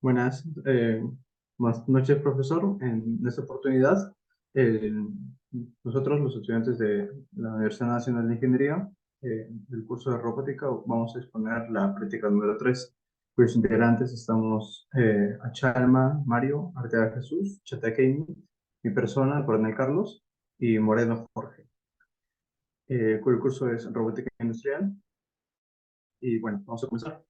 Buenas, buenas noches, profesor. En esta oportunidad, eh, nosotros, los estudiantes de la Universidad Nacional de Ingeniería, del curso de robótica, vamos a exponer la práctica número 3. Cuyos integrantes estamos Achalma, Mario, Arteaga Jesús, Chataqueñi, mi persona, Coronel Carlos, y Moreno Jorge. Cuyo curso es robótica industrial. Y bueno, vamos a comenzar.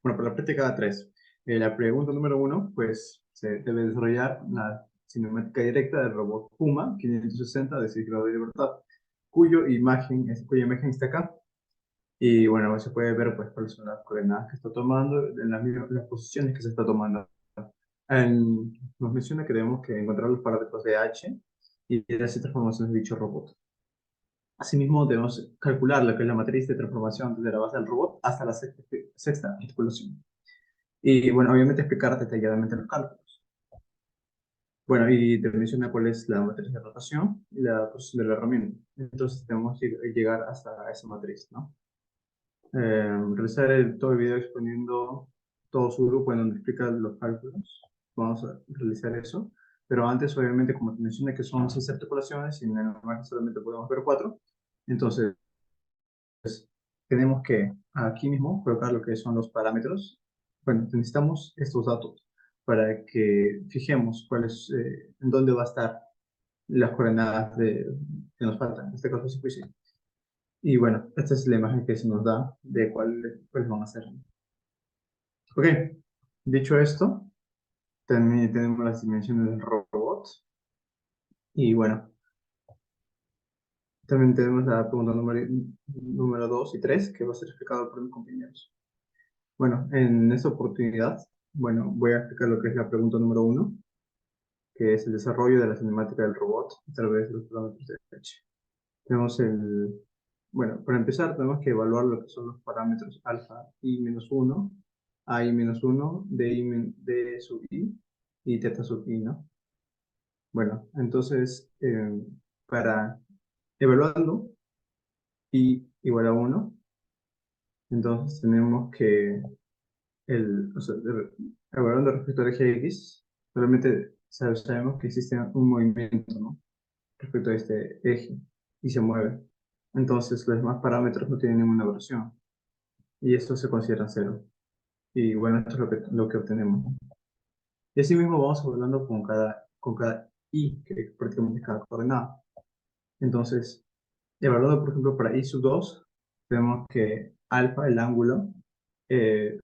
Bueno, para la práctica 3, la pregunta número 1, pues se debe desarrollar la cinemática directa del robot Puma 560 de 6 grados de libertad, cuya imagen está acá. Y bueno, se puede ver pues cuáles son las coordenadas que está tomando, en las posiciones que se está tomando. Nos menciona que tenemos que encontrar los parámetros de H y de las transformaciones de dicho robot. Asimismo, debemos calcular lo que es la matriz de transformación desde la base del robot hasta la sexta articulación. Y bueno, obviamente explicar detalladamente los cálculos. Bueno, y te menciona cuál es la matriz de rotación y la posición de la herramienta. Entonces tenemos que llegar hasta esa matriz, ¿no? Realizar todo el video exponiendo todo su grupo en donde explica los cálculos. Vamos a realizar eso. Pero antes, obviamente, como te mencioné que son 6 articulaciones y en la imagen solamente podemos ver 4, entonces tenemos que aquí mismo colocar lo que son los parámetros. Bueno, necesitamos estos datos para que fijemos en dónde va a estar las coordenadas que nos faltan. En este caso, sí, pues sí. Y bueno, esta es la imagen que se nos da de cuáles van a ser. Ok, dicho esto, también tenemos las dimensiones del robot. Y bueno, también tenemos la pregunta número 2 y 3, que va a ser explicado por mis compañeros. Bueno, en esta oportunidad, bueno, voy a explicar lo que es la pregunta número 1, que es el desarrollo de la cinemática del robot a través de los parámetros de H. Tenemos bueno, para empezar tenemos que evaluar lo que son los parámetros alfa i-1, a-i-1, d sub i y teta sub i, ¿no? Bueno, entonces, para evaluando i igual a 1, entonces tenemos que o sea, evaluando respecto al eje X, solamente sabemos que existe un movimiento, ¿no? Respecto a este eje y se mueve. Entonces, los demás parámetros no tienen ninguna variación y esto se considera cero. Y bueno, esto es lo que obtenemos, ¿no? Y así mismo vamos evaluando con cada i, que es prácticamente cada coordenada. Entonces, evaluando, por ejemplo, para i sub 2, tenemos que alfa, el ángulo, eh,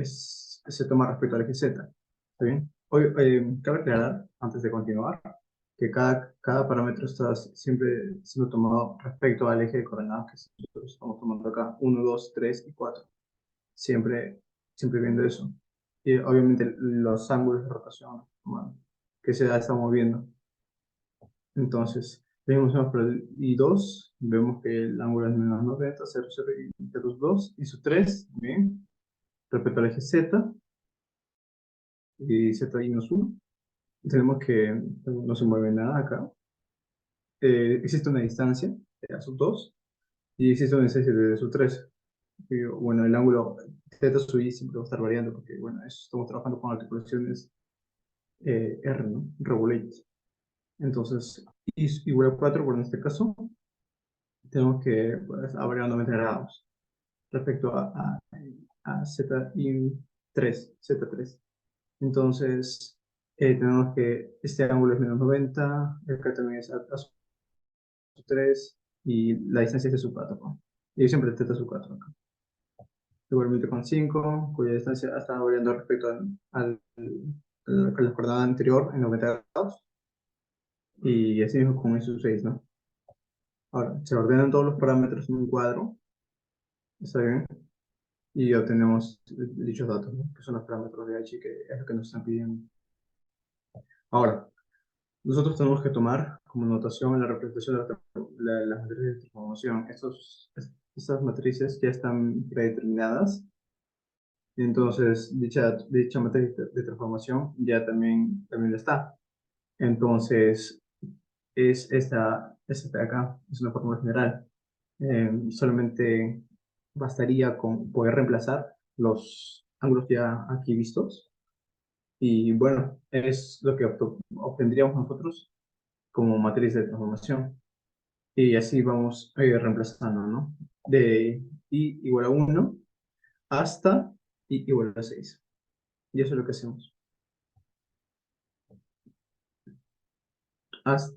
se toma respecto al eje Z. ¿Está bien? Hoy, cabe aclarar, antes de continuar, que cada parámetro está siempre siendo tomado respecto al eje de coordenadas que nosotros estamos tomando acá, 1, 2, 3 y 4. Siempre viendo eso. Y obviamente los ángulos de rotación, bueno, que se está moviendo. Entonces, vemos por el I2, vemos que el ángulo es menos 90, 0, 0 y 0, 2, y su 3, bien, respecto al eje Z, y Z menos 1. Tenemos que no se mueve nada acá. Existe una distancia de A sub 2 y existe una distancia de sub 3. Y, bueno, el ángulo Z sub I siempre va a estar variando porque, bueno, estamos trabajando con articulaciones R, ¿no? Regulate. Entonces, I igual a 4, por en este caso, tenemos que pues, a variar 90 grados respecto a Z3. Entonces, tenemos que este ángulo es menos 90, acá también es a sub 3 y la distancia es de sub 4, ¿no? Y siempre teta sub 4 acá. Igualmente con 5, cuya distancia está variando respecto a la coordenada anterior en 90 grados. Y así mismo con sub 6, ¿no? Ahora, se ordenan todos los parámetros en un cuadro, ¿está bien? Y obtenemos dichos datos, ¿no? Que son los parámetros de H, que es lo que nos están pidiendo. Ahora, nosotros tenemos que tomar como notación la representación de las matrices de transformación. Estas matrices ya están predeterminadas. Entonces, dicha matriz de transformación ya también lo está. Entonces, es esta de acá, es una fórmula general. Solamente bastaría con poder reemplazar ángulos ya aquí vistos. Y bueno, es lo que obtendríamos nosotros como matriz de transformación. Y así vamos reemplazando, ¿no? De i igual a 1 hasta i igual a 6. Y eso es lo que hacemos.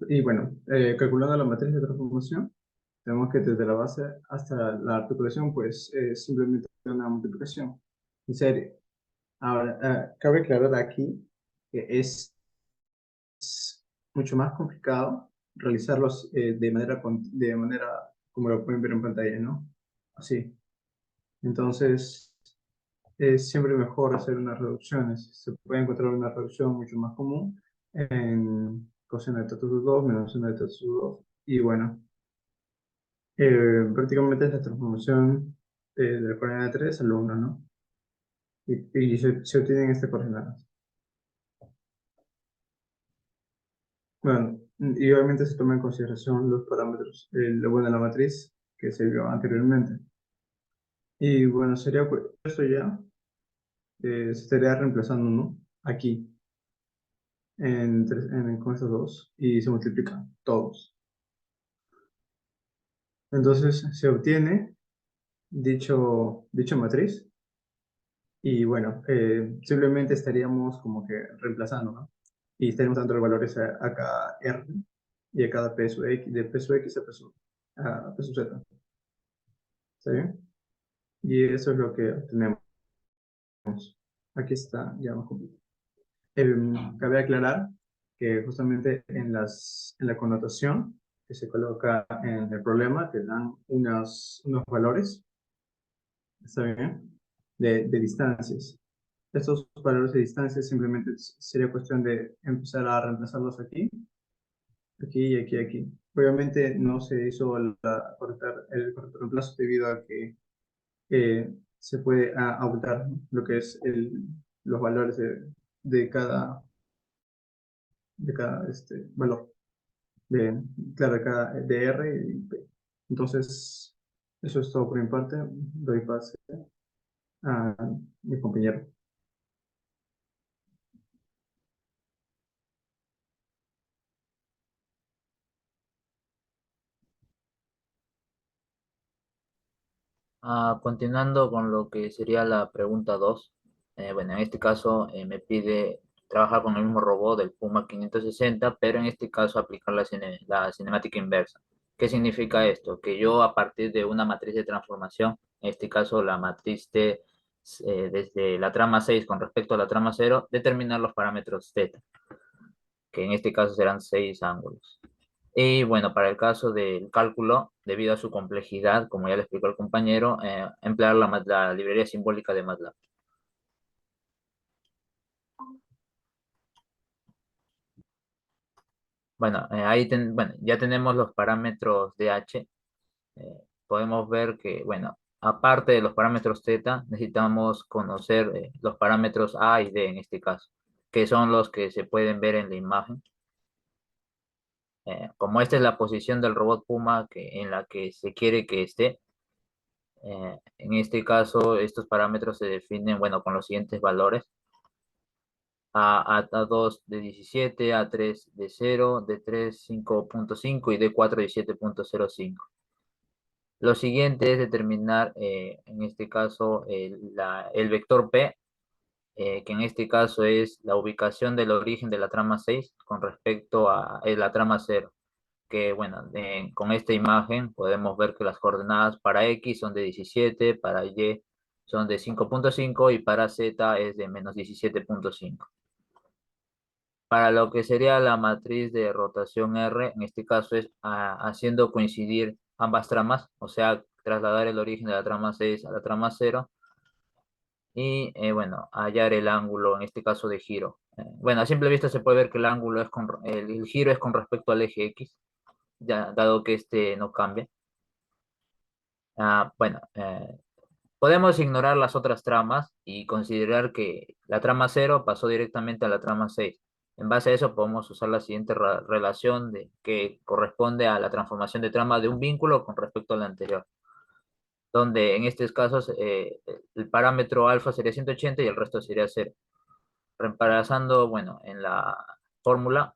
Y bueno, calculando la matriz de transformación, tenemos que desde la base hasta la articulación, pues es simplemente una multiplicación en serie. Ahora, cabe aclarar aquí que es mucho más complicado realizarlos de manera como lo pueden ver en pantalla, ¿no? Así. Entonces, es siempre mejor hacer unas reducciones. Se puede encontrar una reducción mucho más común en coseno de teta sub 2 menos seno de teta sub 2. Y bueno, prácticamente es la transformación de la coordenada 3 al 1, ¿no? Y se obtienen estas coordenadas. Bueno, y obviamente se toma en consideración los parámetros, bueno, la matriz que se vio anteriormente. Y bueno, sería pues esto ya, se estaría reemplazando, ¿no? Aquí, con estos dos, y se multiplican todos. Entonces se obtiene dicha matriz, y bueno, simplemente estaríamos como que reemplazando, ¿no? Y estaríamos dando los valores a cada R y a cada peso X, de peso X a peso Z. ¿Está bien? Y eso es lo que obtenemos. Aquí está ya más completo. Cabe aclarar que justamente en la connotación que se coloca en el problema te dan unos valores, ¿está bien? De distancias. Estos valores de distancias simplemente sería cuestión de empezar a reemplazarlos aquí, aquí y aquí, aquí. Obviamente no se hizo el correcto reemplazo debido a que se puede aumentar, ¿no? Lo que es los valores de cada, de cada valor, de, claro, de R y P. Entonces, eso es todo por mi parte. Doy pase a mi compañero. Continuando con lo que sería la pregunta 2, bueno, en este caso me pide trabajar con el mismo robot del Puma 560, pero en este caso aplicar la cinemática inversa. ¿Qué significa esto? Que yo a partir de una matriz de transformación, en este caso la matriz T desde la trama 6 con respecto a la trama 0, determinar los parámetros θ, que en este caso serán 6 ángulos. Y bueno, para el caso del cálculo, debido a su complejidad, como ya le explicó el compañero, emplear la librería simbólica de MATLAB. Bueno, bueno, ya tenemos los parámetros de H. Podemos ver que, bueno, aparte de los parámetros θ, necesitamos conocer los parámetros A y D en este caso, que son los que se pueden ver en la imagen. Como esta es la posición del robot Puma en la que se quiere que esté, en este caso, estos parámetros se definen, bueno, con los siguientes valores. A2 de 17, A3 de 0, D3 5.5 y D4 17.05. Lo siguiente es determinar, en este caso, el vector P, que en este caso es la ubicación del origen de la trama 6 con respecto a la trama 0. Que bueno, con esta imagen podemos ver que las coordenadas para X son de 17, para Y son de 5.5 y para Z es de menos 17.5. Para lo que sería la matriz de rotación R, en este caso es haciendo coincidir ambas tramas, o sea, trasladar el origen de la trama 6 a la trama 0 y bueno, hallar el ángulo, en este caso de giro. Bueno, a simple vista se puede ver que el ángulo el giro es con respecto al eje X, ya, dado que este no cambia. Bueno, podemos ignorar las otras tramas y considerar que la trama 0 pasó directamente a la trama 6. En base a eso podemos usar la siguiente relación que corresponde a la transformación de trama de un vínculo con respecto al anterior. donde en estos casos el parámetro alfa sería 180 y el resto sería 0. Reemplazando, bueno, en la fórmula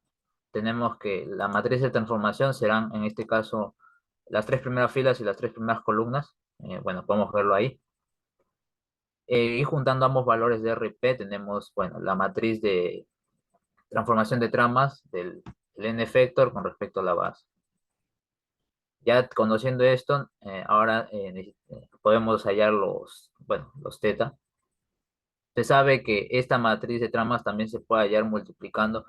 tenemos que la matriz de transformación serán, en este caso, las tres primeras filas y las tres primeras columnas. Bueno, podemos verlo ahí. Y juntando ambos valores de R y P tenemos, bueno, la matriz de transformación de tramas del n-factor con respecto a la base. Ya conociendo esto, ahora podemos hallar bueno, los teta. Se sabe que esta matriz de tramas también se puede hallar multiplicando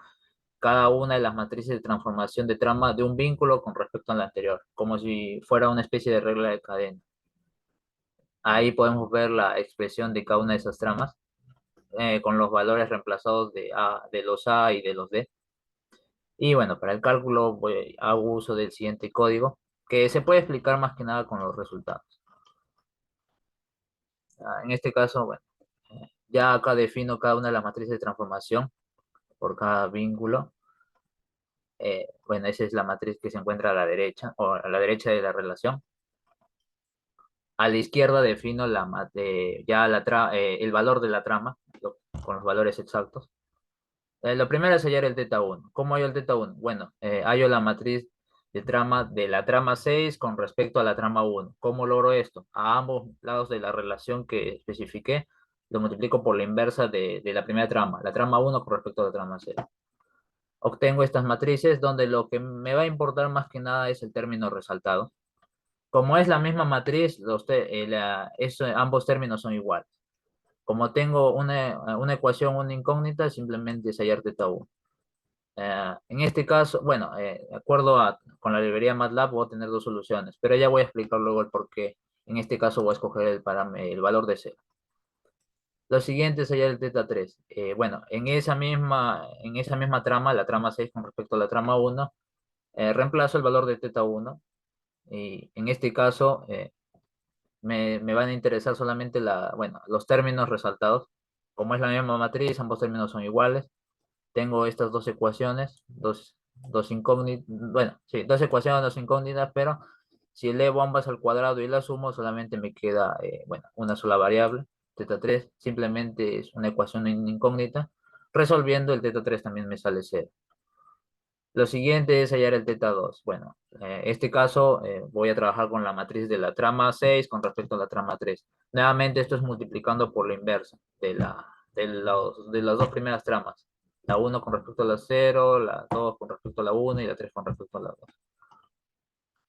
cada una de las matrices de transformación de trama de un vínculo con respecto a la anterior, como si fuera una especie de regla de cadena. Ahí podemos ver la expresión de cada una de esas tramas con los valores reemplazados de los A y de los D. Y bueno, para el cálculo hago uso del siguiente código, que se puede explicar más que nada con los resultados. En este caso, bueno, ya acá defino cada una de las matrices de transformación por cada vínculo. Bueno, esa es la matriz que se encuentra a la derecha, o a la derecha de la relación. A la izquierda defino ya el valor de la trama, con los valores exactos. Lo primero es hallar el teta 1. ¿Cómo hallo el teta 1? Bueno, hallo la matriz de trama de la trama 6 con respecto a la trama 1. ¿Cómo logro esto? A ambos lados de la relación que especifiqué, lo multiplico por la inversa de la primera trama, la trama 1 con respecto a la trama 0. Obtengo estas matrices donde lo que me va a importar más que nada es el término resaltado. Como es la misma matriz, ambos términos son iguales. Como tengo una ecuación, una incógnita, simplemente es hallar teta 1. En este caso, bueno, de acuerdo con la librería MATLAB voy a tener dos soluciones, pero ya voy a explicar luego el por qué. En este caso voy a escoger el valor de 0. Lo siguiente es hallar el teta 3. Bueno, en esa misma trama, la trama 6 con respecto a la trama 1, reemplazo el valor de teta 1 y en este caso me van a interesar solamente bueno, los términos resaltados. Como es la misma matriz, ambos términos son iguales. Tengo estas dos ecuaciones, dos incógnitas, bueno, sí, dos ecuaciones, dos incógnitas, pero si elevo ambas al cuadrado y las sumo, solamente me queda, bueno, una sola variable, teta 3, simplemente es una ecuación incógnita. Resolviendo el teta 3 también me sale 0. Lo siguiente es hallar el teta 2. Bueno, este caso voy a trabajar con la matriz de la trama 6 con respecto a la trama 3. Nuevamente esto es multiplicando por la inversa de las dos primeras tramas. La 1 con respecto a la 0, la 2 con respecto a la 1 y la 3 con respecto a la 2.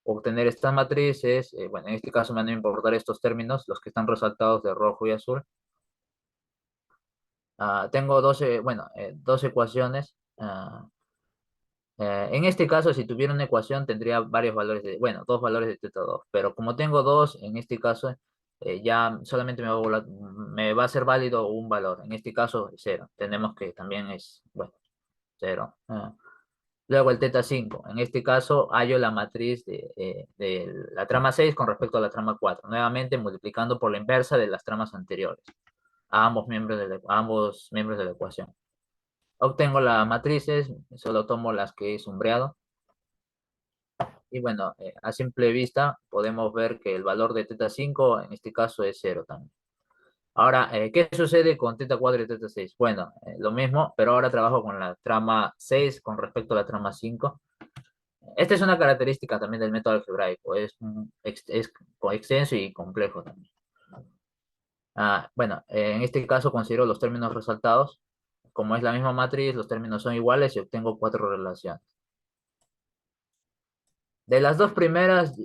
Obtener estas matrices, bueno, en este caso me van a importar estos términos, los que están resaltados de rojo y azul. Tengo 12, bueno, dos ecuaciones. En este caso, si tuviera una ecuación, tendría varios valores bueno, dos valores de teta 2, pero como tengo dos, en este caso, ya solamente me va a ser válido un valor. En este caso, 0. Tenemos que también es, bueno, 0. Luego el teta 5. En este caso, hallo la matriz de la trama 6 con respecto a la trama 4. Nuevamente multiplicando por la inversa de las tramas anteriores, a ambos miembros de la ecuación. Obtengo las matrices, solo tomo las que he sombreado. Y bueno, a simple vista podemos ver que el valor de teta 5 en este caso es 0 también. Ahora, ¿qué sucede con teta 4 y teta 6? Bueno, lo mismo, pero ahora trabajo con la trama 6 con respecto a la trama 5. Esta es una característica también del método algebraico, es extenso y complejo también. Bueno, en este caso considero los términos resaltados. Como es la misma matriz, los términos son iguales y obtengo cuatro relaciones. De las dos primeras,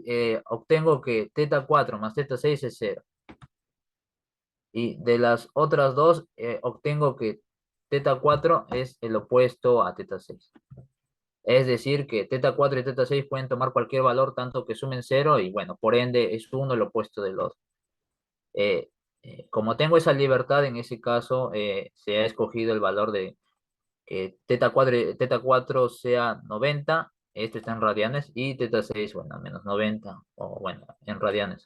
obtengo que teta 4 más teta 6 es 0. Y de las otras dos, obtengo que teta 4 es el opuesto a teta 6. Es decir, que teta 4 y teta 6 pueden tomar cualquier valor, tanto que sumen 0, y bueno, por ende es uno el opuesto del otro. Como tengo esa libertad, en ese caso se ha escogido el valor de que teta 4 sea 90, esto está en radianes, y teta 6, bueno, menos 90, o bueno, en radianes.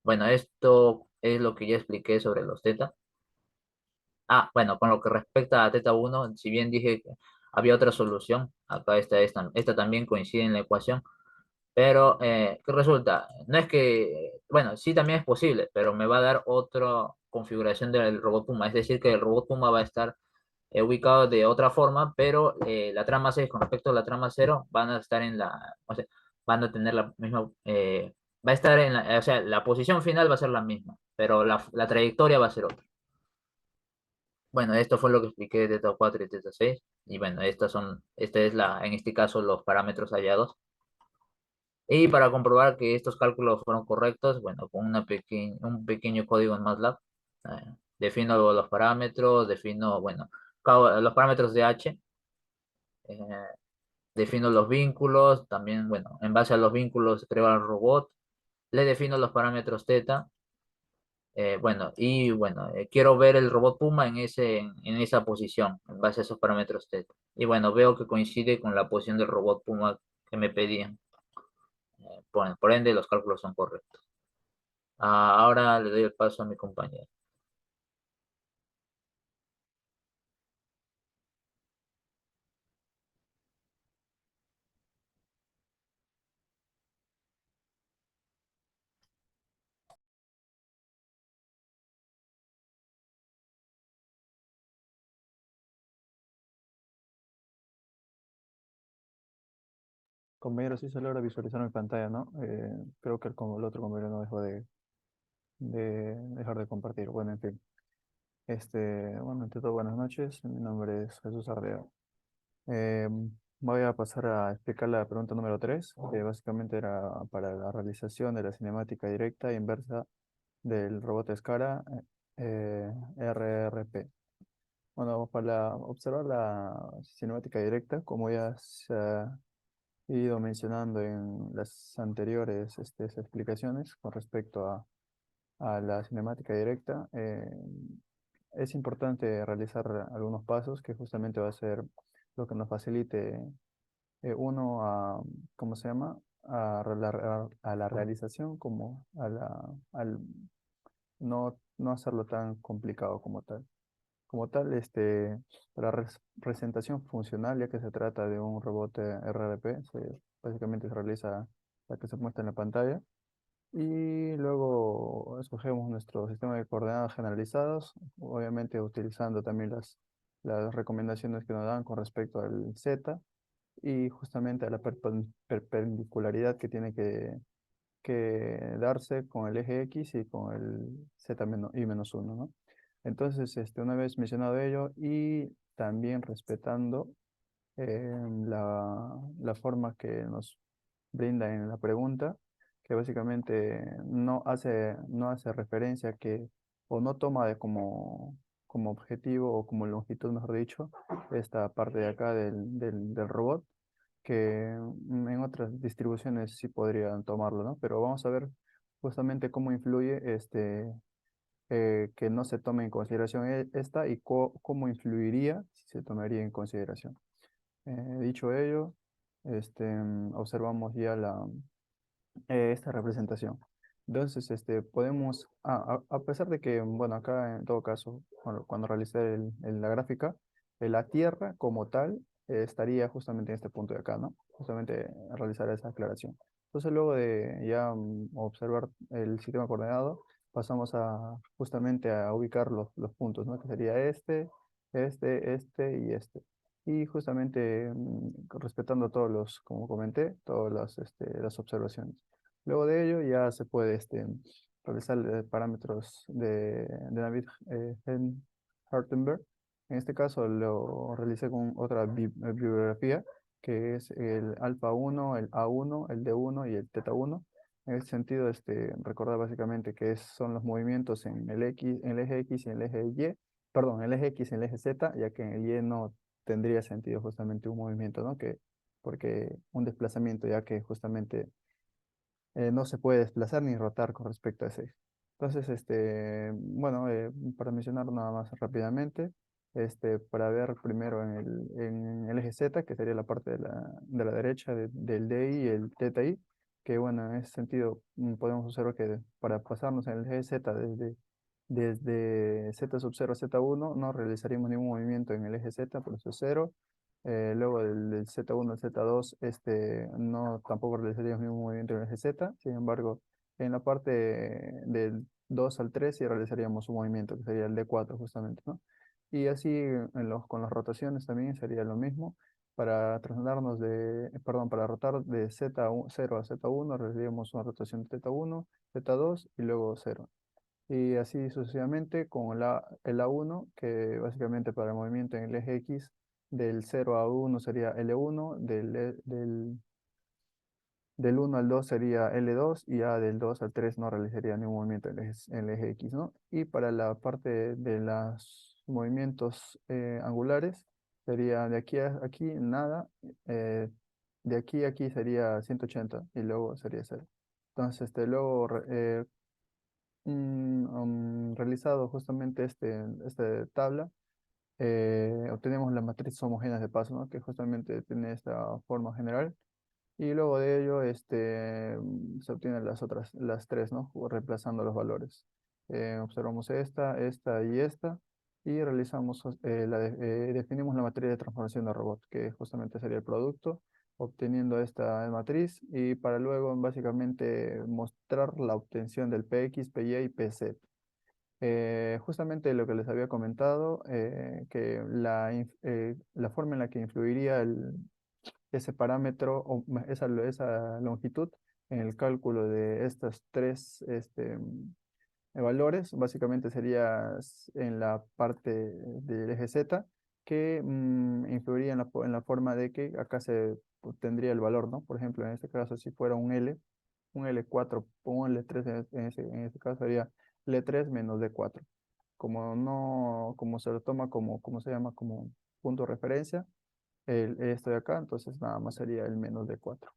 Bueno, esto es lo que ya expliqué sobre los teta. Bueno, con lo que respecta a teta 1, si bien dije que había otra solución, acá esta también coincide en la ecuación, Pero, ¿qué resulta? No es que, bueno, sí también es posible, pero me va a dar otra configuración del robot Puma. Es decir, que el robot Puma va a estar ubicado de otra forma, pero la trama 6 con respecto a la trama cero van a estar o sea, van a tener la misma, va a estar o sea, la posición final va a ser la misma, pero la trayectoria va a ser otra. Bueno, esto fue lo que expliqué de Teta 4 y Teta 6. Y bueno, en este caso, los parámetros hallados. Y para comprobar que estos cálculos fueron correctos, bueno, con un pequeño código en MATLAB, defino los parámetros, defino, bueno, los parámetros de H, eh, defino los vínculos, también, bueno, en base a los vínculos creo al robot, le defino los parámetros θ, bueno, y bueno, quiero ver el robot Puma en esa posición, en base a esos parámetros θ. Y bueno, veo que coincide con la posición del robot Puma que me pedían. Por ende, los cálculos son correctos. Ahora le doy el paso a mi compañero. Compañero, sí se logra visualizar mi pantalla, ¿no? Creo que el otro compañero no dejó de dejar de compartir. Bueno, en fin. Bueno, ante todo, buenas noches. Mi nombre es Jesús Ardea. Eh, Voy a pasar a explicar la pregunta número 3, que básicamente era para la realización de la cinemática directa e inversa del robot Scara RRP. Bueno, para observar la cinemática directa, como ya se ha ido mencionando en las anteriores explicaciones con respecto a la cinemática directa, es importante realizar algunos pasos que justamente va a ser lo que nos facilite uno a, ¿cómo se llama? A la realización como al no hacerlo tan complicado como tal. Como tal, la presentación funcional, ya que se trata de un robot RDP, básicamente se realiza la que se muestra en la pantalla. Y luego escogemos nuestro sistema de coordenadas generalizados, obviamente utilizando también las recomendaciones que nos dan con respecto al Z y justamente a la perpendicularidad que tiene que darse con el eje X y con el Z y menos uno, ¿no? Entonces, una vez mencionado ello y también respetando la forma que nos brinda en la pregunta, que básicamente no hace referencia o no toma como objetivo o como longitud, mejor dicho, esta parte de acá del robot, que en otras distribuciones sí podrían tomarlo, ¿no? Pero vamos a ver justamente cómo influye que no se tome en consideración esta y cómo influiría si se tomaría en consideración. Dicho ello, observamos ya esta representación. Entonces, podemos, a pesar de que, bueno, acá en todo caso, cuando realicé la gráfica, la Tierra como tal estaría justamente en este punto de acá, ¿no? Justamente realizar esa aclaración. Entonces, luego de ya observar el sistema coordenado, pasamos justamente a ubicar los puntos, ¿no? Que sería este y este. Y justamente respetando todos como comenté, todas las observaciones. Luego de ello ya se puede realizar parámetros de David Hartenberg. En este caso lo realicé con otra bibliografía que es el alfa 1, el A1, el D1 y el teta 1. En este sentido, recordar básicamente que son los movimientos en el eje X y en el eje Y, perdón, en el eje X y en el eje Z, ya que en el Y no tendría sentido justamente un movimiento, ¿no? Porque un desplazamiento, ya que justamente no se puede desplazar ni rotar con respecto a ese eje. Entonces, bueno, para mencionar nada más rápidamente, para ver primero en el eje Z, que sería la parte de la derecha del DI y el TTI, que bueno, en ese sentido podemos observar que para pasarnos en el eje Z desde Z sub 0 a Z1 no realizaríamos ningún movimiento en el eje Z, por eso es 0. Luego del Z1 al Z2, no tampoco realizaría el mismo movimiento en el eje Z. Sin embargo, en la parte del 2 al 3 sí realizaríamos un movimiento que sería el D4 justamente, ¿no? Y así con las rotaciones también sería lo mismo. Para trasladarnos perdón, para rotar de Z0 a Z1 realizaríamos una rotación de Z1, Z2 y luego 0. Y así sucesivamente con el A1, que básicamente para el movimiento en el eje X, del 0 a 1 sería L1, del 1 al 2 sería L2 y ya del 2 al 3 no realizaría ningún movimiento en el eje X, ¿no? Y para la parte de los movimientos angulares, sería de aquí a aquí nada, eh, de aquí a aquí sería 180 y luego sería 0. Entonces, luego realizado justamente esta tabla, obtenemos la matriz homogénea de paso, ¿no? Que justamente tiene esta forma general. Y luego de ello se obtienen las tres, ¿no? Reemplazando los valores. Observamos esta y esta. Y realizamos, definimos la matriz de transformación de robot, que justamente sería el producto, obteniendo esta matriz y para luego básicamente mostrar la obtención del PX, PY y PZ. Justamente lo que les había comentado, que la forma en la que influiría ese parámetro o esa longitud en el cálculo de estas tres valores, básicamente sería en la parte del eje Z, que influiría en la forma de que acá se obtendría el valor, ¿no? Por ejemplo, en este caso, si fuera un L4 o un L3, en ese caso sería L3 menos D4. Como no, como se lo toma como se llama, como punto de referencia, esto de acá, entonces nada más sería el menos D4.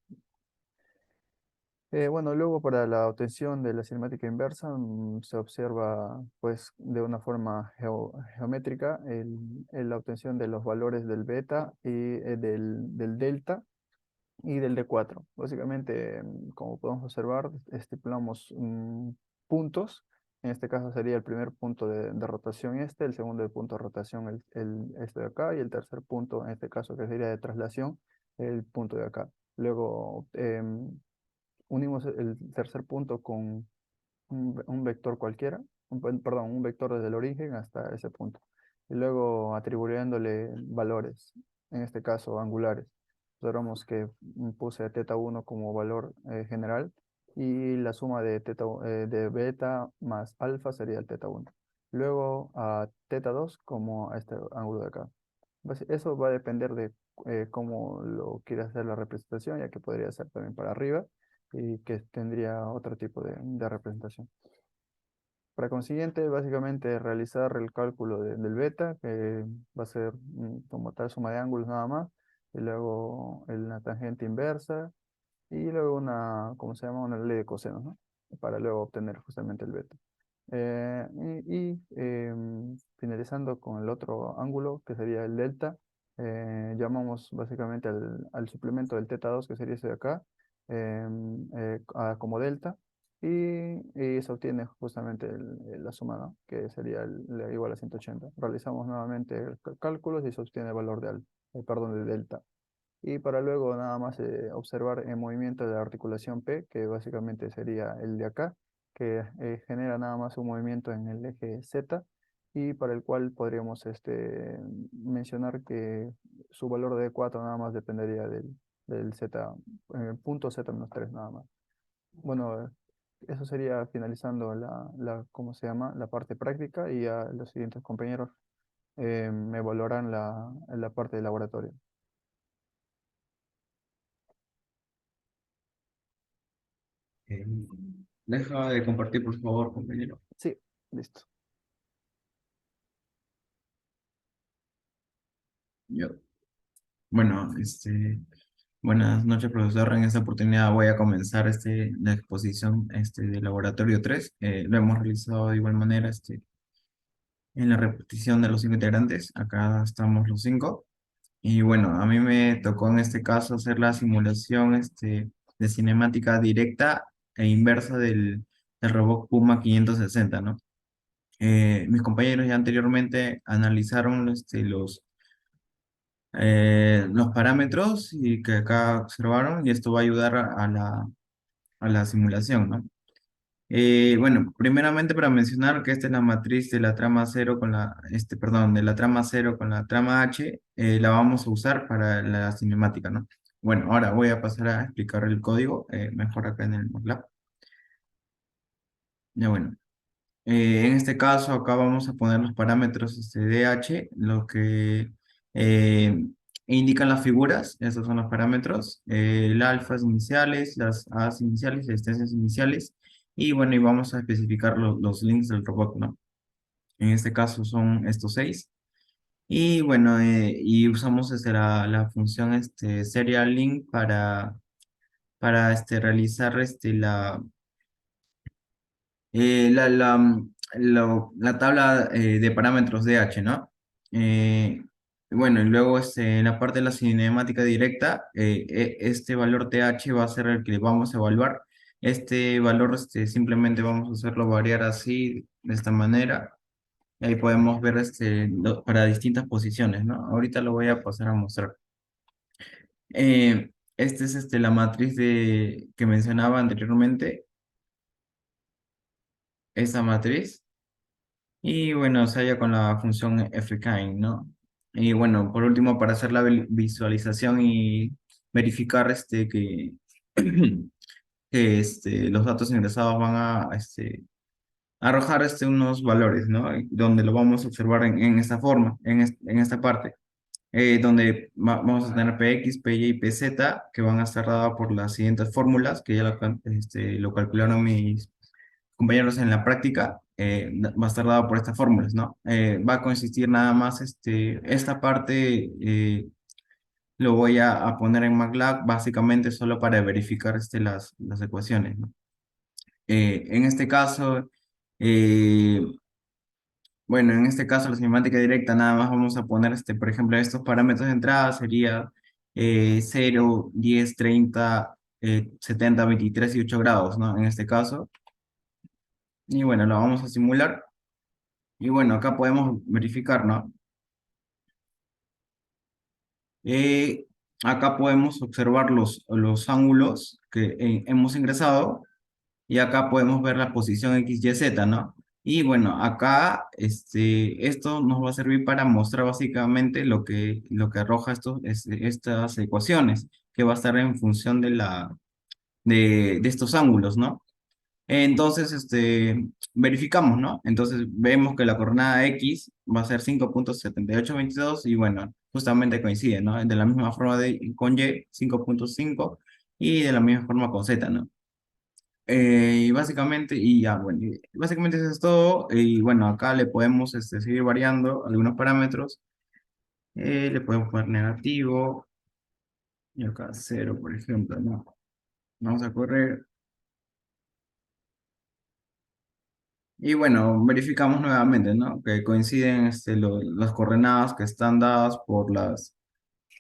Bueno, luego para la obtención de la cinemática inversa se observa pues de una forma geométrica la obtención de los valores del beta y del delta y del D4. Básicamente, como podemos observar, estipulamos puntos. En este caso sería el primer punto de rotación el segundo punto de rotación este de acá y el tercer punto, en este caso que sería de traslación, el punto de acá. Luego unimos el tercer punto con un vector cualquiera, perdón, un vector desde el origen hasta ese punto. Y luego atribuyéndole valores, en este caso angulares. Observamos que puse θ1 como valor general y la suma de beta más alfa sería el θ1. Luego a θ2 como este ángulo de acá. Eso va a depender de cómo lo quieras hacer la representación, ya que podría ser también para arriba y que tendría otro tipo de representación. Para consiguiente, básicamente realizar el cálculo del beta, que va a ser como tal suma de ángulos nada más, y luego la tangente inversa, y luego ¿cómo se llama? Una ley de cosenos, ¿no? Para luego obtener justamente el beta. Finalizando con el otro ángulo, que sería el delta, llamamos básicamente al suplemento del θ2, que sería ese de acá, como delta, y se obtiene justamente la suma, ¿no? Que sería igual a 180. Realizamos nuevamente cálculos y se obtiene el valor perdón, de delta. Y para luego nada más observar el movimiento de la articulación P, que básicamente sería el de acá, que genera nada más un movimiento en el eje Z y para el cual podríamos mencionar que su valor de 4 nada más dependería del Z, punto Z-3 nada más. Bueno, eso sería finalizando ¿cómo se llama? La parte práctica y a los siguientes compañeros me evaluarán la parte de laboratorio. Eh, Deja de compartir, por favor, compañero. Sí, listo. Yo. Bueno, buenas noches, profesor. En esta oportunidad voy a comenzar la exposición de laboratorio 3. Lo hemos realizado de igual manera en la repetición de los 5 integrantes. Acá estamos los 5. Y bueno, a mí me tocó en este caso hacer la simulación de cinemática directa e inversa del robot Puma 560, ¿no? Mis compañeros ya anteriormente analizaron los parámetros y que acá observaron, y esto va a ayudar a la simulación, ¿no? Bueno, primeramente para mencionar que esta es la matriz de la trama cero con perdón, de la trama cero con la trama H, la vamos a usar para la cinemática, ¿no? Bueno, ahora voy a pasar a explicar el código, mejor acá en el MATLAB. Ya bueno, en este caso acá vamos a poner los parámetros de H, lo que eh, indican las figuras, esos son los parámetros, el alfas iniciales, las as iniciales, las estancias iniciales, y bueno, y vamos a especificar los links del robot, ¿no? En este caso son estos 6. Y bueno, y usamos la función serial link para realizar la tabla de parámetros de H, ¿no? Eh, bueno, y luego en la parte de la cinemática directa, este valor TH va a ser el que vamos a evaluar. Este valor simplemente vamos a hacerlo variar así, de esta manera. Y ahí podemos ver para distintas posiciones, ¿no? Ahorita lo voy a pasar a mostrar. Esta es la matriz que mencionaba anteriormente, esa matriz. Y bueno, se halla con la función fkind, ¿no? Y bueno, por último, para hacer la visualización y verificar que los datos ingresados van a arrojar unos valores, ¿no? Y donde lo vamos a observar en esta forma, en esta parte, donde vamos a tener px, py y pz, que van a estar dadas por las siguientes fórmulas, que ya lo calcularon mis compañeros en la práctica, va a estar dado por estas fórmulas, ¿no? Va a consistir nada más, esta parte lo voy a poner en MATLAB básicamente solo para verificar las ecuaciones, ¿no? En este caso, eh, bueno, en este caso la cinemática directa nada más vamos a poner, por ejemplo, estos parámetros de entrada sería 0, 10, 30, 70, 23 y 8 grados, ¿no? En este caso. Y bueno, lo vamos a simular. Y bueno, acá podemos verificar, ¿no? Eh, Acá podemos observar los ángulos que hemos ingresado y acá podemos ver la posición X, Y, Z, ¿no? Y bueno, acá esto nos va a servir para mostrar básicamente lo que arroja estas ecuaciones, que va a estar en función de estos ángulos, ¿no? Entonces, verificamos, ¿no? Entonces vemos que la coordenada X va a ser 5.7822 y bueno, justamente coincide, ¿no? De la misma forma con Y, 5.5 y de la misma forma con Z, ¿no? Y básicamente, y ya, bueno, y básicamente eso es todo. Y bueno, acá le podemos seguir variando algunos parámetros. Le podemos poner negativo y acá cero, por ejemplo, ¿no? Vamos a correr. Y bueno, verificamos nuevamente, ¿no? Que coinciden las coordenadas que están dadas por las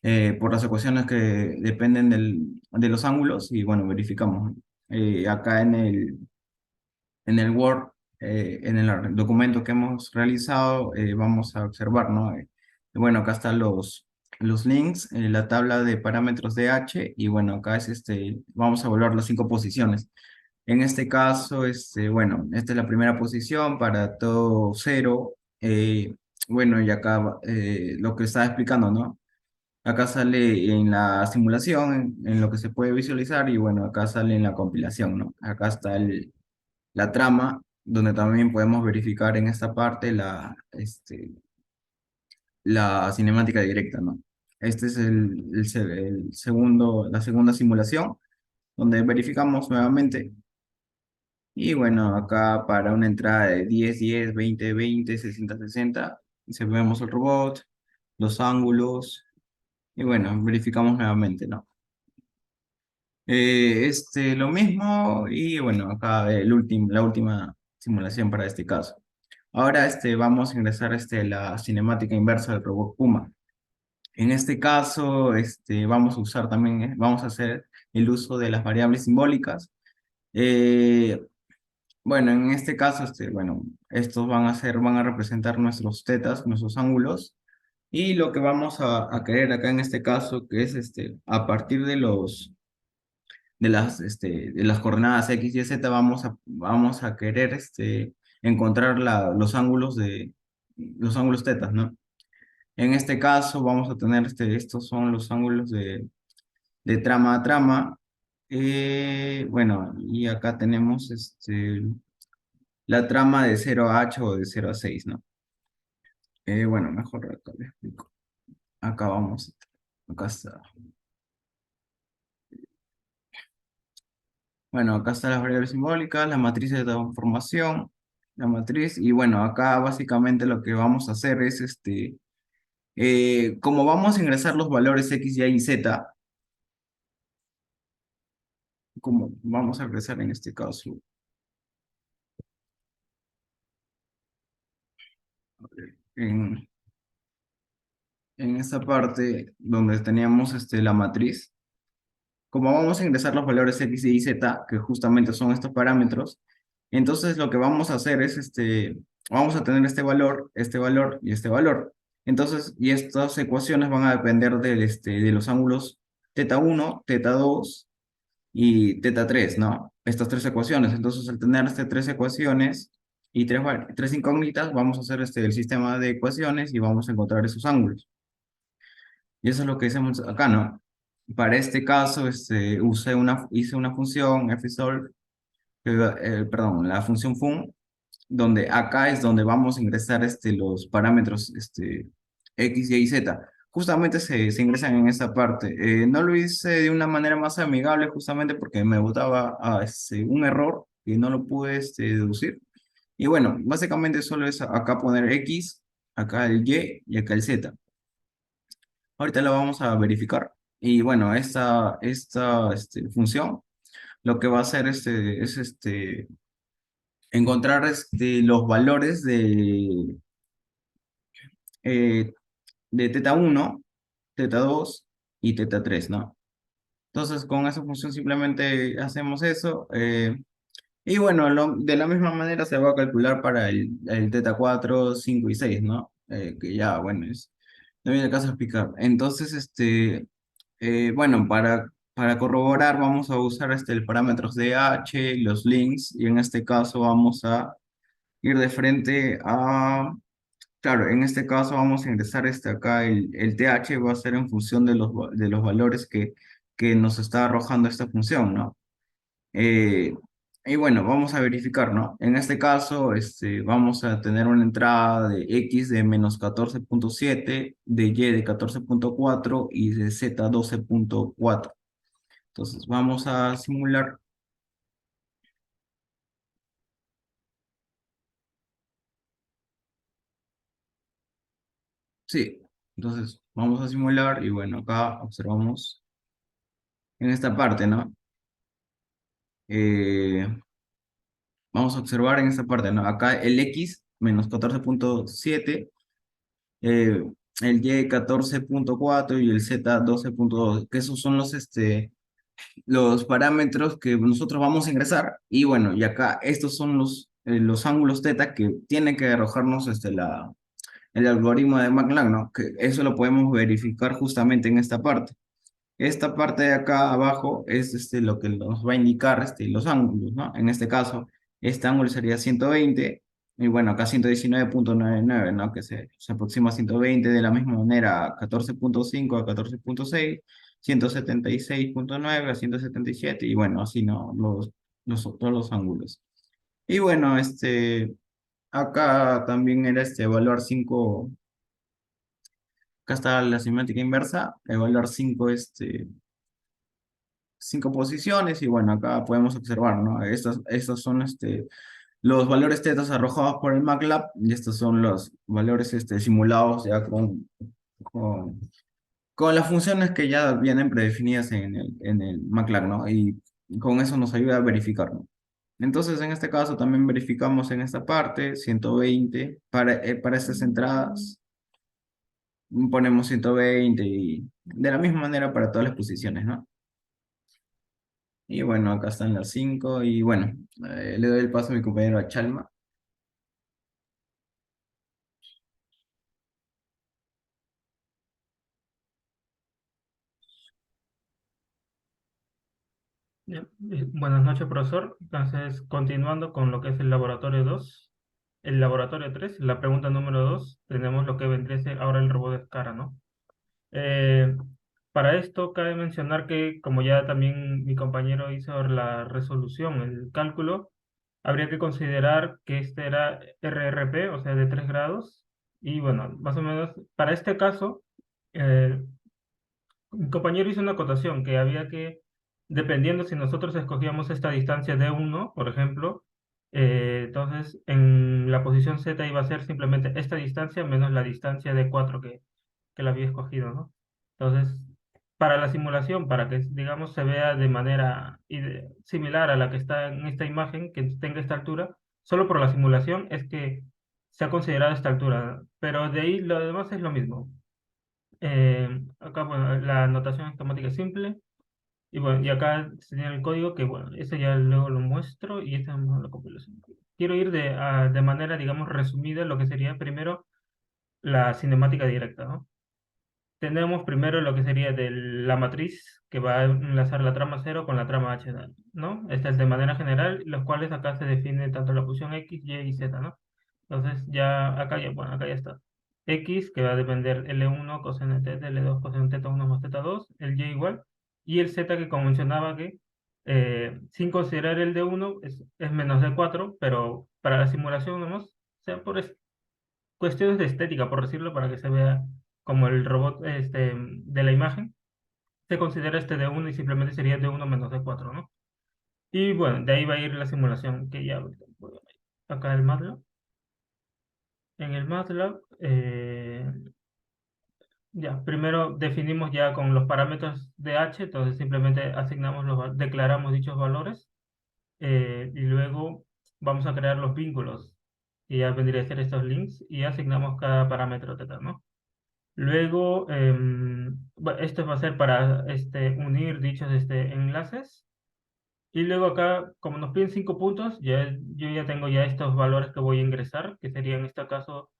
ecuaciones que dependen de los ángulos y bueno, verificamos. Acá en el Word, en el documento que hemos realizado, vamos a observar, ¿no? Bueno, acá están los links, la tabla de parámetros de H y bueno, acá vamos a evaluar las 5 posiciones. En este caso, bueno, esta es la primera posición para todo cero. Bueno, y acá lo que estaba explicando, ¿no? Acá sale en la simulación, en lo que se puede visualizar, y bueno, acá sale en la compilación, ¿no? Acá está la trama, donde también podemos verificar en esta parte la cinemática directa, ¿no? Este es la segunda simulación, donde verificamos nuevamente. Y bueno, acá para una entrada de 10, 10, 20, 20, 60, 60, vemos el robot, los ángulos, y bueno, verificamos nuevamente, ¿no? Lo mismo, y bueno, acá la última simulación para este caso. Ahora vamos a ingresar la cinemática inversa del robot Puma. En este caso, vamos a usar también, vamos a hacer el uso de las variables simbólicas. Eh, Bueno, en este caso, bueno, estos van a representar nuestros tetas, nuestros ángulos. Y lo que vamos a querer acá en este caso, que es a partir de las coordenadas X, Y, Z, vamos a querer encontrar los ángulos tetas, ¿no? En este caso vamos a tener, estos son los ángulos de trama a trama. Bueno, y acá tenemos la trama de 0 a H o de 0 a 6, ¿no? Bueno, mejor acá le explico. Acá vamos, acá está. Bueno, acá están las variables simbólicas, la matriz de transformación, la matriz, y bueno, acá básicamente lo que vamos a hacer es, como vamos a ingresar los valores X, Y y Z, como vamos a ingresar en este caso, en, en esta parte donde teníamos la matriz, como vamos a ingresar los valores X, Y y Z, que justamente son estos parámetros, entonces lo que vamos a hacer es, vamos a tener este valor y este valor. Entonces, y estas ecuaciones van a depender de los ángulos θ1, θ2 y θ3, ¿no? Estas tres ecuaciones. Entonces, al tener estas tres ecuaciones y tres incógnitas, vamos a hacer el sistema de ecuaciones y vamos a encontrar esos ángulos. Y eso es lo que hacemos acá, ¿no? Para este caso, hice una función fsolve, perdón, la función fun, donde acá es donde vamos a ingresar los parámetros X, Y y Z. Justamente se ingresan en esta parte. No lo hice de una manera más amigable justamente porque me botaba un error y no lo pude deducir. Y bueno, básicamente solo es acá poner X, acá el Y acá el Z. Ahorita lo vamos a verificar. Y bueno, esta función lo que va a hacer es encontrar los valores eh, de θ1, θ2 y θ3, ¿no? Entonces, con esa función simplemente hacemos eso. Y bueno, de la misma manera se va a calcular para el θ4, 5 y 6, ¿no? Que ya, bueno, no viene el caso de explicar. Entonces, bueno, para corroborar vamos a usar el parámetros de H, los links, y en este caso vamos a ir de frente a, claro, en este caso vamos a ingresar acá, el TH va a ser en función de los valores que nos está arrojando esta función, ¿no? Eh, y bueno, vamos a verificar, ¿no? En este caso, vamos a tener una entrada de X de -14.7, de Y de 14.4 y de Z 12.4. Entonces, vamos a simular. Sí, entonces vamos a simular y bueno, acá observamos en esta parte, ¿no? Eh, Vamos a observar en esta parte, ¿no? Acá el X -14.7, eh, el Y 14.4 y el Z 12.2, que esos son los parámetros que nosotros vamos a ingresar. Y bueno, y acá estos son los ángulos teta que tiene que arrojarnos el algoritmo de MATLAB, ¿no? Que eso lo podemos verificar justamente en esta parte. Esta parte de acá abajo es lo que nos va a indicar los ángulos, ¿no? En este caso, este ángulo sería 120, y bueno, acá 119.99, ¿no? Que se aproxima a 120 de la misma manera a 14.5 a 14.6, 176.9 a 177, y bueno, así, ¿no? Todos los ángulos. Y bueno, acá también era evaluar 5. Acá está la simétrica inversa, evaluar 5 posiciones y bueno, acá podemos observar, ¿no? Estos son los valores tetas arrojados por el MATLAB y estos son los valores simulados ya con, con las funciones que ya vienen predefinidas en el MATLAB, ¿no? Y con eso nos ayuda a verificar, ¿no? Entonces, en este caso también verificamos en esta parte 120 para estas entradas. Ponemos 120 y de la misma manera para todas las posiciones, ¿no? Y bueno, acá están las 5 y bueno, le doy el paso a mi compañero Chalma. Ya, buenas noches, profesor. Entonces, continuando con lo que es el laboratorio 2, el laboratorio 3, la pregunta número 2, tenemos lo que vendría a ser ahora el robot de escara, ¿no? Eh, para esto, cabe mencionar que, como ya también mi compañero hizo la resolución, el cálculo, habría que considerar que este era RRP, o sea, de 3 grados, y bueno, más o menos, para este caso, eh, mi compañero hizo una acotación que había que, dependiendo si nosotros escogíamos esta distancia de 1, por ejemplo, entonces en la posición Z iba a ser simplemente esta distancia menos la distancia de 4 que la había escogido, ¿no? Entonces, para la simulación, para que, digamos, se vea de manera similar a la que está en esta imagen, que tenga esta altura, solo por la simulación es que se ha considerado esta altura, pero de ahí lo demás es lo mismo. Acá, bueno, la notación esquemática es simple. Y bueno, y acá sería el código que, bueno, eso ya luego lo muestro y esta es la compilación. Quiero ir de manera, digamos, resumida lo que sería primero la cinemática directa, ¿no? Tenemos primero lo que sería de la matriz que va a enlazar la trama 0 con la trama H, ¿no? Esta es de manera general, los cuales acá se define tanto la posición X, Y y Z, ¿no? Entonces ya acá ya, bueno, acá ya está. X, que va a depender L1 coseno θ, L2 coseno θ1 más θ2, el Y igual, y el Z que como mencionaba que sin considerar el D1 es menos D4, pero para la simulación nomás, o sea, cuestiones de estética, por decirlo, para que se vea como el robot de la imagen, se considera este D1 y simplemente sería D1 menos D4, ¿no? Y bueno, de ahí va a ir la simulación que ya voy acá el MATLAB. En el MATLAB, ya, primero definimos ya con los parámetros de H, entonces simplemente asignamos declaramos dichos valores y luego vamos a crear los vínculos y ya vendría a ser estos links y asignamos cada parámetro teta, ¿no? Luego, esto va a ser para unir dichos enlaces. Y luego acá, como nos piden 5 puntos, yo ya tengo ya estos valores que voy a ingresar, que serían en este caso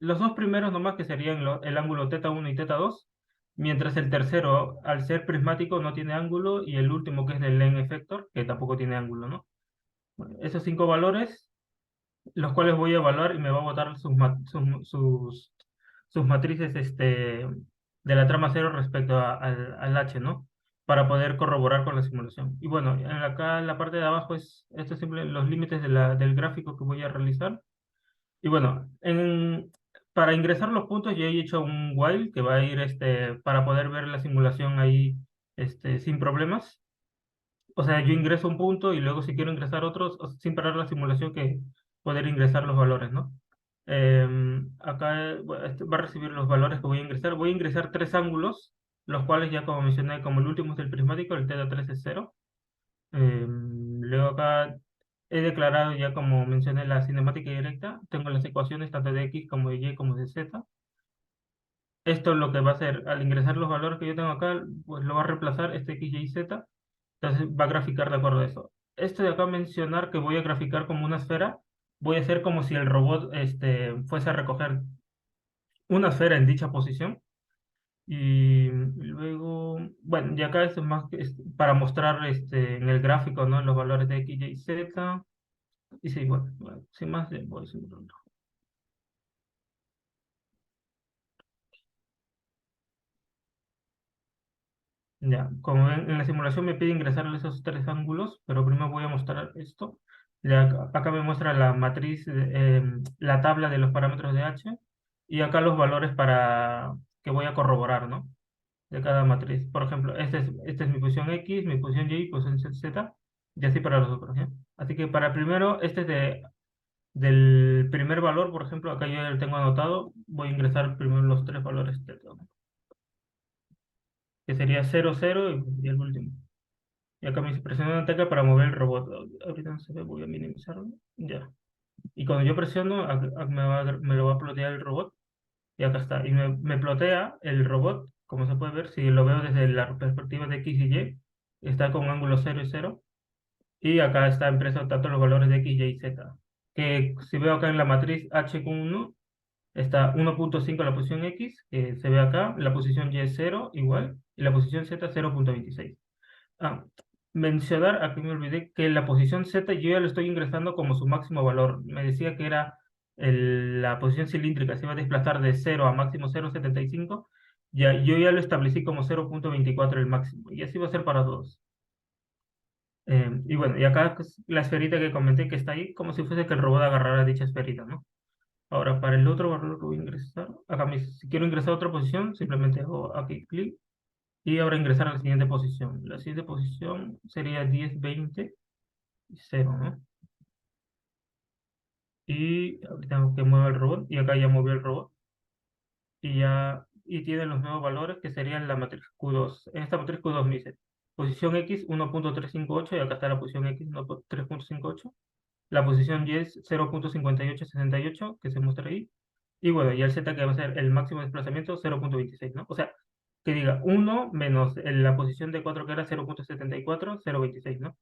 los dos primeros nomás, que serían el ángulo θ1 y θ2, mientras el tercero, al ser prismático, no tiene ángulo, y el último, que es del lens effector, que tampoco tiene ángulo, ¿no? Bueno, esos 5 valores, los cuales voy a evaluar y me va a botar sus matrices de la trama cero respecto al H, ¿no? Para poder corroborar con la simulación. Y bueno, acá en la parte de abajo esto es simple, los límites del gráfico que voy a realizar. Y bueno, para ingresar los puntos yo he hecho un while que va a ir para poder ver la simulación ahí sin problemas. O sea, yo ingreso un punto y luego si quiero ingresar otros, sin parar la simulación, que poder ingresar los valores, ¿no? Acá bueno, va a recibir los valores que voy a ingresar. Voy a ingresar 3 ángulos, los cuales ya como mencioné, como el último es el prismático, el θ3 es 0. Luego acá he declarado ya como mencioné la cinemática directa. Tengo las ecuaciones tanto de X como de Y como de Z. Esto lo que va a hacer al ingresar los valores que yo tengo acá, pues lo va a reemplazar este X, Y, Z. Entonces va a graficar de acuerdo a eso. Esto de acá mencionar que voy a graficar como una esfera, voy a hacer como si el robot fuese a recoger una esfera en dicha posición. Y luego, bueno, y acá esto es más para mostrar en el gráfico, ¿no? Los valores de X, Y, Z. Y sí, bueno, sin más, voy a subir. Ya, como ven, en la simulación me pide ingresar esos 3 ángulos, pero primero voy a mostrar esto. Ya acá me muestra la matriz, la tabla de los parámetros de H y acá los valores para que voy a corroborar, ¿no? De cada matriz. Por ejemplo, esta es mi posición X, mi posición Y, posición Z, y así para los otros, ¿ya? Así que para primero, este es del primer valor, por ejemplo, acá yo ya lo tengo anotado, voy a ingresar primero los 3 valores de todo, que sería 0, 0 y el último. Y acá me dice presionar una tecla para mover el robot. Ahorita no se ve, voy a minimizarlo. Ya. Y cuando yo presiono, me lo va a plotear el robot. Y acá está. Y me plotea el robot, como se puede ver, si lo veo desde la perspectiva de X y Y, está con ángulo 0 y 0. Y acá está impreso tanto los valores de X, Y y Z. Que si veo acá en la matriz H con 1, está 1.5 la posición X, que se ve acá, la posición Y es 0 igual, y la posición Z 0.26. Ah, mencionar, aquí me olvidé, que la posición Z yo ya lo estoy ingresando como su máximo valor. Me decía que era la posición cilíndrica, se iba a desplazar de 0 a máximo 0,75. Ya, yo ya lo establecí como 0,24 el máximo. Y así va a ser para todos. Y bueno, y acá pues, la esferita que comenté que está ahí, como si fuese que el robot agarrara dicha esferita, ¿no? Ahora, para el otro valor que voy a ingresar, acá si quiero ingresar a otra posición, simplemente hago aquí clic y ahora ingresar a la siguiente posición. La siguiente posición sería 10, 20 y 0, ¿no? Y ahorita tengo que mueva el robot y acá ya movió el robot y tiene los nuevos valores que serían la matriz Q2. En esta matriz Q2 me dice posición X 1,358 y acá está la posición X 3,58. La posición Y es 0,5868 que se muestra ahí. Y bueno, y el Z que va a ser el máximo desplazamiento 0,26, ¿no? O sea, que diga 1 menos la posición de 4 que era 0,74, 0,26, ¿no?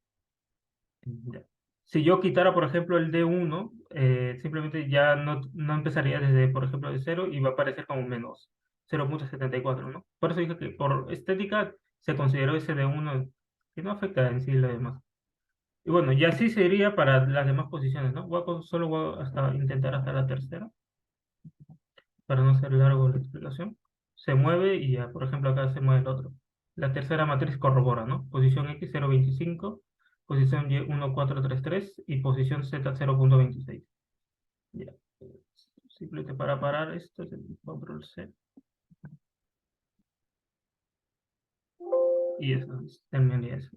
Ya. Si yo quitara, por ejemplo, el D1, simplemente ya no empezaría desde, por ejemplo, de 0 y va a aparecer como menos 0,74, ¿no? Por eso dije que por estética se consideró ese D1 que no afecta en sí lo demás. Y bueno, y así sería para las demás posiciones, ¿no? Solo voy a intentar hasta la tercera, para no ser largo la explicación. Se mueve y ya, por ejemplo, acá se mueve el otro. La tercera matriz corrobora, ¿no? Posición X 0,25, posición Y 1,433 y posición Z 0,26. Ya. Simplemente para parar esto es el control C. Y eso, terminé eso.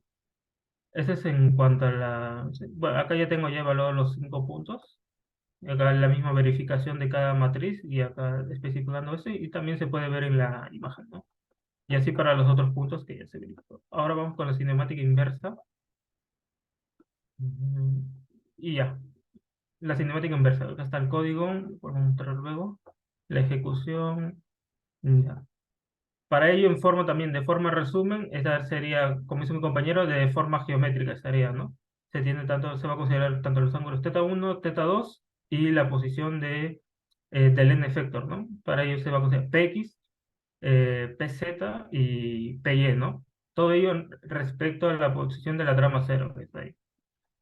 Ese es en cuanto a la... Bueno, acá ya tengo ya evaluados los 5 puntos. Acá la misma verificación de cada matriz y acá especificando eso y también se puede ver en la imagen, ¿no? Y así para los otros puntos que ya se verificó. Ahora vamos con la cinemática inversa. Ujú. Y ya, la cinemática inversa. Acá está el código, por mostrar luego. La ejecución. Ya. Para ello, en forma también, de forma resumen, esta sería, como dice mi compañero, de forma geométrica estaría, ¿no? Se va a considerar tanto los ángulos θ1, θ2 y la posición del n-efector, ¿no? Para ello se va a considerar px, pz y py, ¿no? Todo ello respecto a la posición de la trama cero, que está ahí.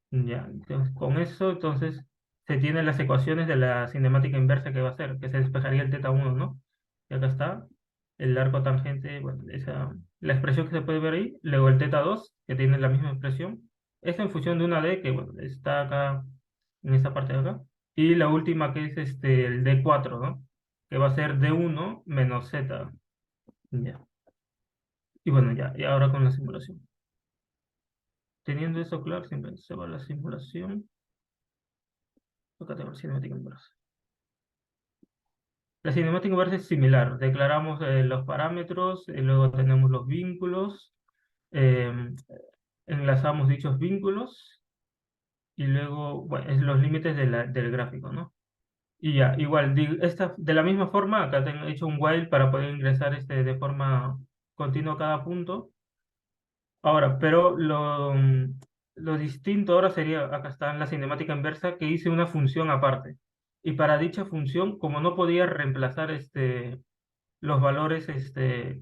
Ya, entonces, con eso, entonces, se tienen las ecuaciones de la cinemática inversa que va a hacer, que se despejaría el θ1, ¿no? Y acá está el arco tangente, bueno, la expresión que se puede ver ahí, luego el θ2, que tiene la misma expresión, es en función de una d que, bueno, está acá, en esta parte de acá, y la última que es el d4, ¿no? Que va a ser d1 menos z, ya. Y bueno, ya, y ahora con la simulación. Teniendo eso claro, siempre se va la simulación. Acá tengo la cinemática inversa. La cinemática inversa es similar. Declaramos los parámetros, luego tenemos los vínculos, eh, enlazamos dichos vínculos y luego, bueno, es los límites del gráfico, ¿no? Y ya, igual, de la misma forma, acá tengo hecho un while para poder ingresar de forma continua a cada punto. Ahora, pero lo distinto ahora sería, acá está en la cinemática inversa, que hice una función aparte. Y para dicha función, como no podía reemplazar los valores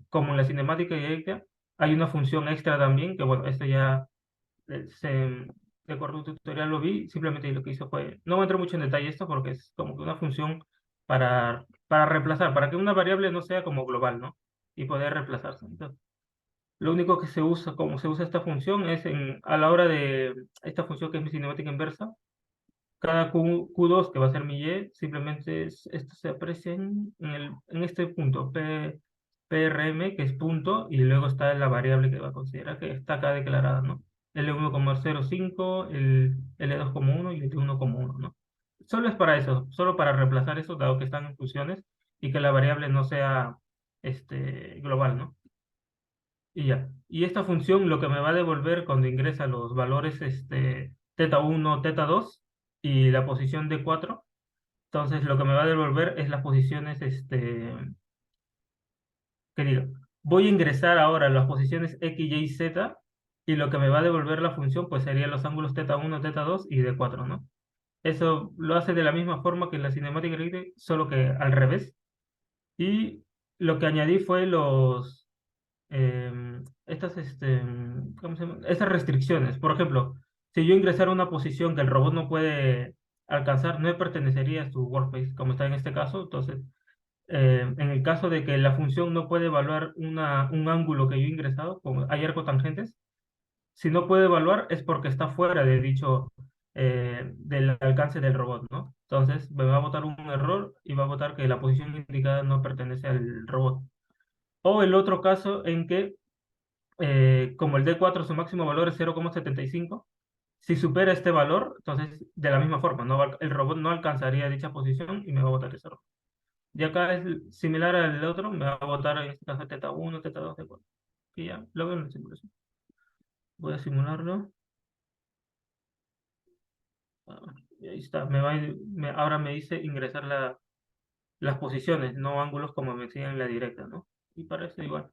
como en la cinemática directa, hay una función extra también, que bueno, esto ya de acuerdo a un tutorial lo vi, simplemente lo que hizo fue, no entro mucho en detalle esto porque es como que una función para reemplazar, para que una variable no sea como global, ¿no? Y poder reemplazarse. Entonces, lo único que se usa, como se usa esta función, es a la hora de esta función que es mi cinemática inversa, cada Q2 que va a ser mi Y, simplemente esto se aprecia en este punto, PRM, que es punto, y luego está la variable que va a considerar, que está acá declarada, ¿no? L1,05, el L2,1 y el T1,1, ¿no? Solo es para eso, solo para reemplazar eso, dado que están en funciones, y que la variable no sea global, ¿no? Y ya. Y esta función lo que me va a devolver cuando ingresa los valores θ1, θ2 y la posición d4. Entonces lo que me va a devolver es las posiciones, que digo, voy a ingresar ahora las posiciones x, y, z y lo que me va a devolver la función pues serían los ángulos θ1, θ2 y d4, ¿no? Eso lo hace de la misma forma que en la cinemática solo que al revés. Y lo que añadí fue ¿cómo se llama? Esas restricciones. Por ejemplo, si yo ingresara a una posición que el robot no puede alcanzar, no pertenecería a su workspace, como está en este caso. Entonces, en el caso de que la función no puede evaluar un ángulo que yo he ingresado, como hay arcotangentes, si no puede evaluar es porque está fuera de del alcance del robot, ¿no? Entonces, me va a botar un error y va a botar que la posición indicada no pertenece al robot. O el otro caso en que, como el D4 su máximo valor es 0,75, si supera este valor, entonces de la misma forma, el robot no alcanzaría dicha posición y me va a botar ese error. Y acá es similar al otro, me va a botar en este caso θ1, θ2, θ4. Y ya, lo veo en la simulación. Voy a simularlo. Y ahí está, ahora me dice ingresar las posiciones, no ángulos como me decía en la directa, ¿no? Y parece igual.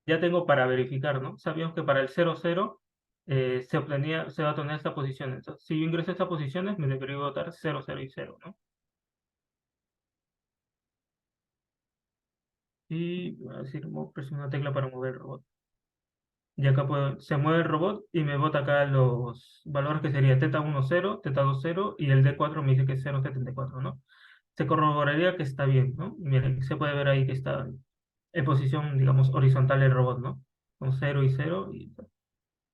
Ya tengo para verificar, ¿no? Sabíamos que para el 0,0 se va a obtener esta posición. Entonces, si yo ingreso estas posiciones, me debería botar 0, 0 y 0, ¿no? Y voy a decir, presiono una tecla para mover el robot. Y acá se mueve el robot y me bota acá los valores que sería θ1 0, θ2 0 y el D4 me dice que es 0,74, ¿no? Se corroboraría que está bien, ¿no? Miren, se puede ver ahí que está en posición, digamos, horizontal el robot, ¿no? Con 0 y 0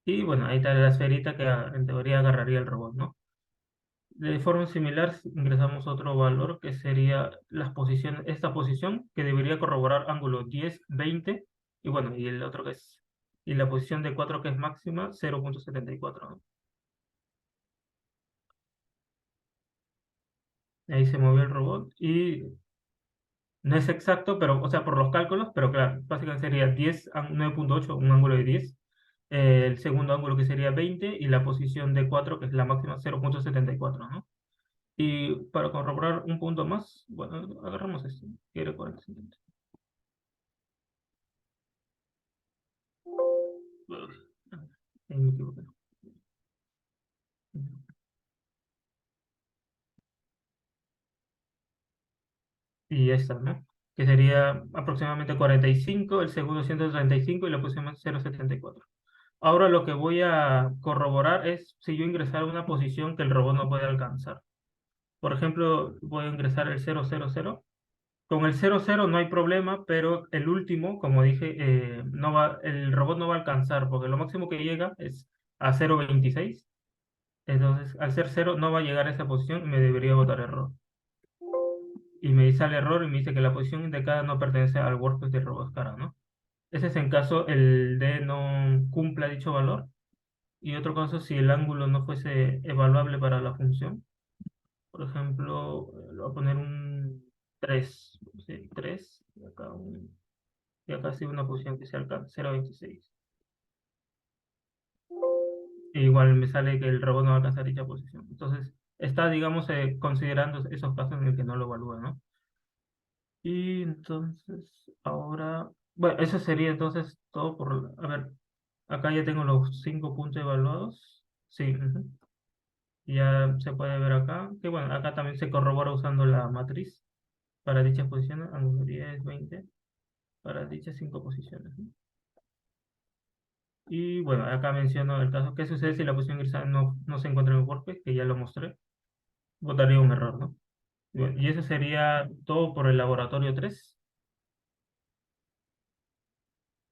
y bueno, ahí está la esferita que en teoría agarraría el robot, ¿no? De forma similar, si ingresamos otro valor que sería esta posición que debería corroborar ángulo 10, 20 y bueno, y el otro que es, y la posición de 4 que es máxima, 0,74, ¿no? Ahí se movió el robot y no es exacto, pero, o sea, por los cálculos, pero claro, básicamente sería 10 a 9,8, un ángulo de 10. El segundo ángulo que sería 20 y la posición de 4 que es la máxima, 0,74, ¿no? Y para corroborar un punto más, bueno, agarramos este, que era 40 centímetros. Ahí me equivoqué. Y esta, ¿no? Que sería aproximadamente 45, el segundo 135 y la posición 0,74. Ahora lo que voy a corroborar es si yo ingresar a una posición que el robot no puede alcanzar. Por ejemplo, voy a ingresar el 000. Con el 00 no hay problema, pero el último, como dije, el robot no va a alcanzar porque lo máximo que llega es a 0,26. Entonces, al ser 0 no va a llegar a esa posición y me debería botar error. Y me sale error y me dice que la posición indicada no pertenece al workspace del robot cara, ¿no? Ese es en caso el D no cumpla dicho valor. Y otro caso si el ángulo no fuese evaluable para la función. Por ejemplo, le voy a poner un 3, sí, 3 y acá sí una posición que se alcanza, 0,26. E igual me sale que el robot no va a alcanzar dicha posición. Entonces, está, digamos, considerando esos casos en el que no lo evalúa, ¿no? Y entonces, ahora, bueno, eso sería entonces todo a ver, acá ya tengo los 5 puntos evaluados. Sí, ujú. Ya se puede ver acá, que bueno, acá también se corrobora usando la matriz para dichas posiciones, ángulo 10, 20, para dichas 5 posiciones, ¿no? Y bueno, acá menciono el caso, ¿qué sucede si la posición ingresada no se encuentra en el workspace? Que ya lo mostré, botaría un error, ¿no? Y eso sería todo por el laboratorio 3.